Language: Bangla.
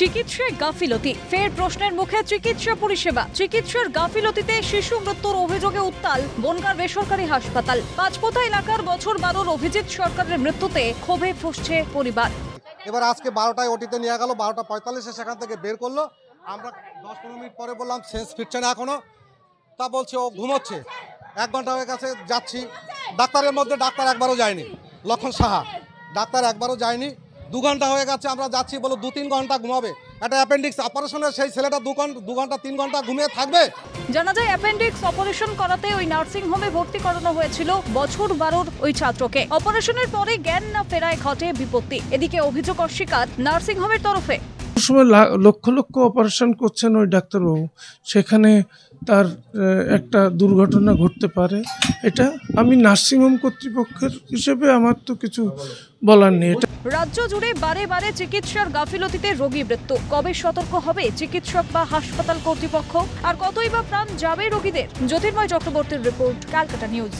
চিকিৎসায় গাফিলতি, ফের প্রশ্নের মুখে চিকিৎসা পরিষেবা। চিকিৎসার গাফিলতিতে শিশু মৃত্যুর অভিযোগে উত্তাল বনগাঁর বেসরকারি হাসপাতাল। পাঁচপোতা এলাকার বছর 12 অভিজিৎ সরকারের মৃত্যুতে ক্ষোভে ফুঁসছে পরিবার। এবার আজকে 12টায় ওটিতে নিয়ে গেল, 12:45 সেখান থেকে বের করলো। আমরা 10-15 মিনিট পরে বললাম সেন্স ফিরছে না এখনো, তা বলছে ও ঘুমোচ্ছে। 1 ঘন্টা হয়ে গেছে, যাচ্ছি। ডাক্তারের মধ্যে ডাক্তার একবারও যায়নি, লক্ষণ সাহা ডাক্তার একবারও যায়নি। 2 ঘন্টা হয়ে গেছে, আমরা যাচ্ছি, বলো 2-3 ঘন্টা ঘুমাবে। একটা অ্যাপেন্ডিক্স অপারেশনের সেই ছেলেটা 2 ঘন্টা 3 ঘন্টা ঘুমিয়ে থাকবে। জানা যায় অ্যাপেন্ডিক্স অপারেশন করাতে ওই নার্সিং হোমে ভর্তি করানো হয়েছিল বছর 12 ওই ছাত্রকে। অপারেশনের পরে জ্ঞান না ফেরায় ঘটে বিপত্তি। এদিকে অভিযোগ অস্বীকার নার্সিং হোমের তরফে। সময় লক্ষ লক্ষ অপারেশন করছেন ওই ডাক্তারবাবু, সেখানে তার একটা দুর্ঘটনা ঘটতে পারে। এটা আমি নার্সিংহোম কর্তৃপক্ষের হিসেবে আমার তো কিছু বলার নেই। রাজ্য জুড়ে বারে বারে চিকিৎসার গাফিলতিতে রোগী মৃত্যু। কবে সতর্ক হবে চিকিৎসক বা হাসপাতাল কর্তৃপক্ষ? আর কতই বা প্রাণ যাবে রোগীদের? জ্যোতির্ময় চক্রবর্তীর রিপোর্ট, ক্যালকাটা নিউজ।